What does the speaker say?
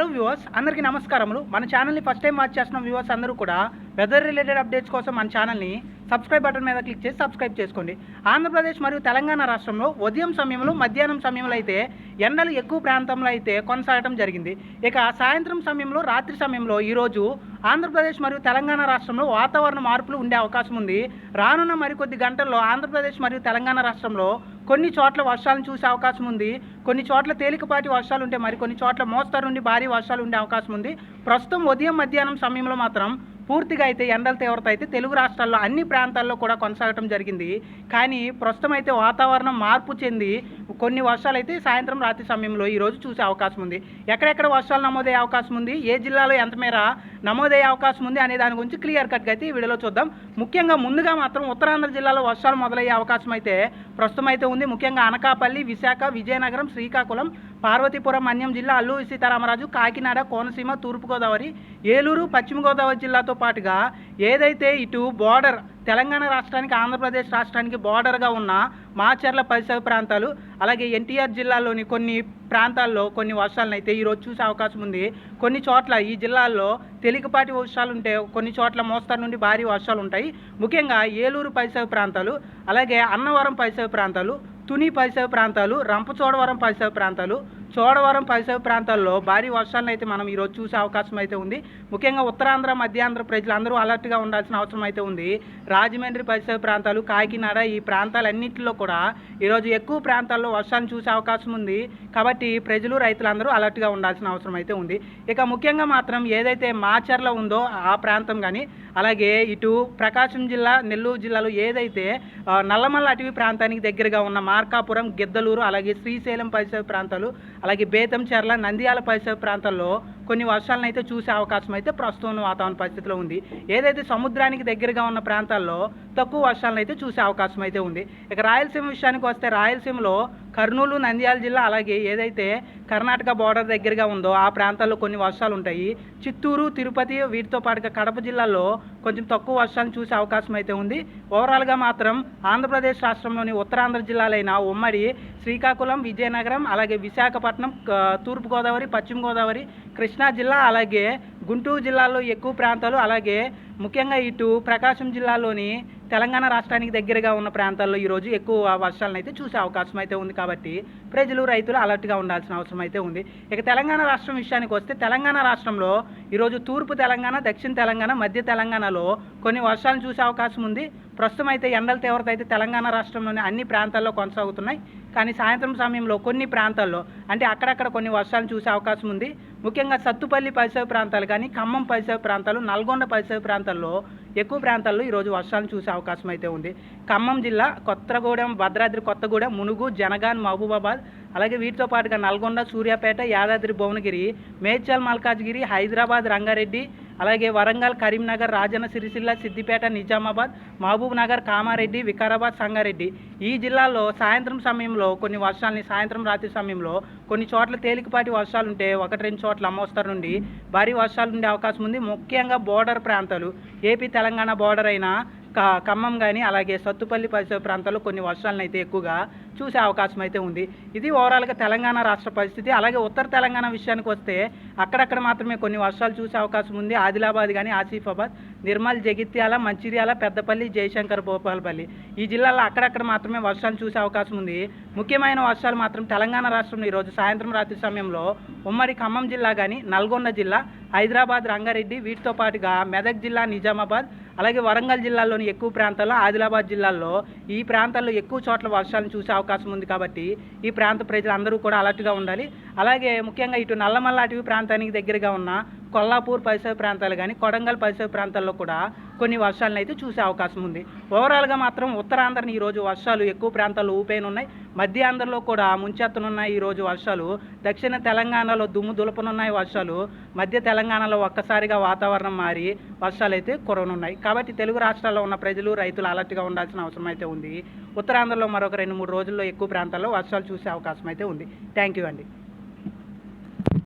Hello viewers, అందరికీ నమస్కారములు. మన ఛానల్ని ఫస్ట్ టైం వాచ్ చేస్తున్న వ్యూవర్స్ అందరూ కూడా వెదర్ రిలేటెడ్ అప్డేట్స్ కోసం మన ఛానల్ని సబ్స్క్రైబ్ బటన్ మీద క్లిక్ చేసి సబ్స్క్రైబ్ చేసుకోండి. ఆంధ్రప్రదేశ్ మరియు తెలంగాణ రాష్ట్రంలో ఉదయం సమయంలో, మధ్యాహ్నం సమయంలో అయితే ఎండలు ఎక్కువ ప్రాంతంలో అయితే కొనసాగడం జరిగింది. ఇక సాయంత్రం సమయంలో, రాత్రి సమయంలో ఈరోజు ఆంధ్రప్రదేశ్ మరియు తెలంగాణ రాష్ట్రంలో వాతావరణ మార్పులు ఉండే అవకాశం ఉంది. రానున్న మరికొద్ది గంటల్లో ఆంధ్రప్రదేశ్ మరియు తెలంగాణ రాష్ట్రంలో కొన్ని చోట్ల వర్షాలను చూసే అవకాశం ఉంది. కొన్ని చోట్ల తేలికపాటి వర్షాలు ఉంటే మరికొన్ని చోట్ల మోస్తరు నుండి భారీ వర్షాలు ఉండే అవకాశం ఉంది. ప్రస్తుతం ఉదయం మధ్యాహ్నం సమయంలో మాత్రం పూర్తిగా అయితే ఎండల తీవ్రత అయితే తెలుగు రాష్ట్రాల్లో అన్ని ప్రాంతాల్లో కూడా కొనసాగడం జరిగింది. కానీ ప్రస్తుతం అయితే వాతావరణం మార్పు చెంది కొన్ని వర్షాలు అయితే సాయంత్రం రాత్రి సమయంలో ఈరోజు చూసే అవకాశం ఉంది. ఎక్కడెక్కడ వర్షాలు నమోదయ్యే అవకాశం ఉంది, ఏ జిల్లాలో ఎంత మేర నమోదయ్యే అవకాశం ఉంది అనే దాని గురించి క్లియర్ కట్గా అయితే ఈ వీడియోలో చూద్దాం. ముఖ్యంగా ముందుగా మాత్రం ఉత్తరాంధ్ర జిల్లాలో వర్షాలు మొదలయ్యే అవకాశం అయితే ప్రస్తుతం అయితే ఉంది. ముఖ్యంగా అనకాపల్లి, విశాఖ, విజయనగరం, శ్రీకాకుళం, పార్వతీపురం, మన్యం జిల్లా, అల్లూరి సీతారామరాజు, కాకినాడ, కోనసీమ, తూర్పుగోదావరి, ఏలూరు, పశ్చిమ గోదావరి జిల్లాతో పాటుగా ఏదైతే ఇటు బోర్డర్ తెలంగాణ రాష్ట్రానికి, ఆంధ్రప్రదేశ్ రాష్ట్రానికి బోర్డర్గా ఉన్న మాచర్ల పరిసర ప్రాంతాలు, అలాగే ఎన్టీఆర్ జిల్లాలోని కొన్ని ప్రాంతాల్లో కొన్ని వర్షాలను అయితే ఈరోజు చూసే అవకాశం ఉంది. కొన్ని చోట్ల ఈ జిల్లాల్లో తేలికపాటి వర్షాలు ఉంటే కొన్ని చోట్ల మోస్తరు నుండి భారీ వర్షాలు ఉంటాయి. ముఖ్యంగా ఏలూరు పరిసర ప్రాంతాలు, అలాగే అన్నవరం పరిసర ప్రాంతాలు, తుని పరిసర ప్రాంతాలు, రంపచోడవరం పరిసర ప్రాంతాలు, చోడవరం పరిసర ప్రాంతాల్లో భారీ వర్షాలను అయితే మనం ఈరోజు చూసే అవకాశం అయితే ఉంది. ముఖ్యంగా ఉత్తరాంధ్ర, మధ్యాంధ్ర ప్రజలందరూ అలర్ట్గా ఉండాల్సిన అవసరం అయితే ఉంది. రాజమండ్రి పరిసర ప్రాంతాలు, కాకినాడ, ఈ ప్రాంతాలన్నింటిలో కూడా ఈరోజు ఎక్కువ ప్రాంతాల్లో వర్షాన్ని చూసే అవకాశం ఉంది. కాబట్టి ప్రజలు, రైతులందరూ అలర్ట్గా ఉండాల్సిన అవసరం అయితే ఉంది. ఇక ముఖ్యంగా మాత్రం ఏదైతే మాచర్ల ఉందో ఆ ప్రాంతం కానీ, అలాగే ఇటు ప్రకాశం జిల్లా, నెల్లూరు జిల్లాలో ఏదైతే నల్లమల్ల అటవీ ప్రాంతానికి దగ్గరగా ఉన్న మార్కాపురం, గిద్దలూరు, అలాగే శ్రీశైలం పరిసర ప్రాంతాలు, అలాగే బేతంచెర్ల, నంద్యాల పరిసర ప్రాంతాల్లో కొన్ని వర్షాలను అయితే చూసే అవకాశం అయితే ప్రస్తుతం వాతావరణ పరిస్థితిలో ఉంది. ఏదైతే సముద్రానికి దగ్గరగా ఉన్న ప్రాంతాల్లో తక్కువ వర్షాలను అయితే చూసే అవకాశం అయితే ఉంది. ఇక రాయలసీమ విషయానికి వస్తే రాయలసీమలో కర్నూలు, నంద్యాల జిల్లా, అలాగే ఏదైతే కర్ణాటక బోర్డర్ దగ్గరగా ఉందో ఆ ప్రాంతాల్లో కొన్ని వర్షాలు ఉంటాయి. చిత్తూరు, తిరుపతి, వీటితో పాటుగా కడప జిల్లాల్లో కొంచెం తక్కువ వర్షాలను చూసే అవకాశం అయితే ఉంది. ఓవరాల్గా మాత్రం ఆంధ్రప్రదేశ్ రాష్ట్రంలోని ఉత్తరాంధ్ర జిల్లాలైన ఉమ్మడి శ్రీకాకుళం, విజయనగరం, అలాగే విశాఖపట్నం, తూర్పుగోదావరి, పశ్చిమ గోదావరి, కృష్ణా జిల్లా, అలాగే గుంటూరు జిల్లాలో ఎక్కువ ప్రాంతాలు, అలాగే ముఖ్యంగా ఇటు ప్రకాశం జిల్లాలోని తెలంగాణ రాష్ట్రానికి దగ్గరగా ఉన్న ప్రాంతాల్లో ఈరోజు ఎక్కువ వర్షాలను అయితే చూసే అవకాశం అయితే ఉంది. కాబట్టి ప్రజలు, రైతులు అలర్ట్గా ఉండాల్సిన అవసరం అయితే ఉంది. ఇక తెలంగాణ రాష్ట్రం విషయానికి వస్తే తెలంగాణ రాష్ట్రంలో ఈరోజు తూర్పు తెలంగాణ, దక్షిణ తెలంగాణ, మధ్య తెలంగాణలో కొన్ని వర్షాలను చూసే అవకాశం ఉంది. ప్రస్తుతం అయితే ఎండల తీవ్రత అయితే తెలంగాణ రాష్ట్రంలోని అన్ని ప్రాంతాల్లో కొనసాగుతున్నాయి. కానీ సాయంత్రం సమయంలో కొన్ని ప్రాంతాల్లో అంటే అక్కడక్కడ కొన్ని వర్షాలను చూసే అవకాశం ఉంది. ముఖ్యంగా సత్తుపల్లి పరిసర ప్రాంతాలు కానీ, ఖమ్మం పరిసర ప్రాంతాలు, నల్గొండ పరిసర ప్రాంతాల్లో ఎక్కువ ప్రాంతాల్లో ఈరోజు వర్షాలను చూసే అవకాశం అయితే ఉంది. ఖమ్మం జిల్లా, కొత్తగూడెం, భద్రాద్రి కొత్తగూడెం, మునుగు, జనగాన్, మహబూబాబాద్, అలాగే వీటితో పాటుగా నల్గొండ, సూర్యాపేట, యాదాద్రి భువనగిరి, మేడ్చల్ మల్కాజ్గిరి, హైదరాబాద్, రంగారెడ్డి, అలాగే వరంగల్, కరీంనగర్, రాజన్న సిరిసిల్ల, సిద్దిపేట, నిజామాబాద్, మహబూబ్ నగర్, కామారెడ్డి, వికారాబాద్, సంగారెడ్డి ఈ జిల్లాల్లో సాయంత్రం సమయంలో కొన్ని వర్షాలని, సాయంత్రం రాత్రి సమయంలో కొన్ని చోట్ల తేలికపాటి వర్షాలు ఉంటే 1-2 చోట్ల మోస్తరు నుండి భారీ వర్షాలు ఉండే అవకాశం ఉంది. ముఖ్యంగా బోర్డర్ ప్రాంతాలు, ఏపీ తెలంగాణ బోర్డర్ అయిన ఖమ్మం కానీ, అలాగే సత్తుపల్లి పరిసర ప్రాంతాల్లో కొన్ని వర్షాలను అయితే ఎక్కువగా చూసే అవకాశం అయితే ఉంది. ఇది ఓవరాల్గా తెలంగాణ రాష్ట్ర పరిస్థితి. అలాగే ఉత్తర తెలంగాణ విషయానికి వస్తే అక్కడక్కడ మాత్రమే కొన్ని వర్షాలు చూసే అవకాశం ఉంది. ఆదిలాబాద్ కానీ, ఆసిఫాబాద్, నిర్మల్, జగిత్యాల, మంచిర్యాల, పెద్దపల్లి, జయశంకర్, భూపాలపల్లి ఈ జిల్లాల్లో అక్కడక్కడ మాత్రమే వర్షాలు చూసే అవకాశం ఉంది. ముఖ్యమైన వర్షాలు మాత్రం తెలంగాణ రాష్ట్రంలో ఈరోజు సాయంత్రం రాత్రి సమయంలో ఉమ్మడి ఖమ్మం జిల్లా కానీ, నల్గొండ జిల్లా, హైదరాబాద్, రంగారెడ్డి, వీటితో పాటుగా మెదక్ జిల్లా, నిజామాబాద్, అలాగే వరంగల్ జిల్లాలోని ఎక్కువ ప్రాంతాల్లో, ఆదిలాబాద్ జిల్లాల్లో ఈ ప్రాంతాల్లో ఎక్కువ చోట్ల వర్షాలను చూసే అవకాశం ఉంది. కాబట్టి ఈ ప్రాంత ప్రజలందరూ కూడా అలర్ట్గా ఉండాలి. అలాగే ముఖ్యంగా ఇటు నల్లమల్ల అటవీ ప్రాంతానికి దగ్గరగా ఉన్న కొల్లాపూర్ పరిసర ప్రాంతాలు కానీ, కొడంగల్ పరిసర ప్రాంతాల్లో కూడా కొన్ని వర్షాలను అయితే చూసే అవకాశం ఉంది. ఓవరాల్గా మాత్రం ఉత్తరాంధ్రని ఈరోజు వర్షాలు ఎక్కువ ప్రాంతాల్లో ఊపేనున్నాయి. మధ్య ఆంధ్రలో కూడా ముంచెత్తనున్నాయి ఈరోజు వర్షాలు. దక్షిణ తెలంగాణలో దుమ్ము దులపనున్నాయి వర్షాలు. మధ్య తెలంగాణలో ఒక్కసారిగా వాతావరణం మారి వర్షాలు అయితే కురవనున్నాయి. కాబట్టి తెలుగు రాష్ట్రాల్లో ఉన్న ప్రజలు, రైతులు అలర్ట్గా ఉండాల్సిన అవసరం అయితే ఉంది. ఉత్తరాంధ్రలో మరొక 2-3 రోజుల్లో ఎక్కువ ప్రాంతాల్లో వర్షాలు చూసే అవకాశం అయితే ఉంది. థ్యాంక్ యూ అండి.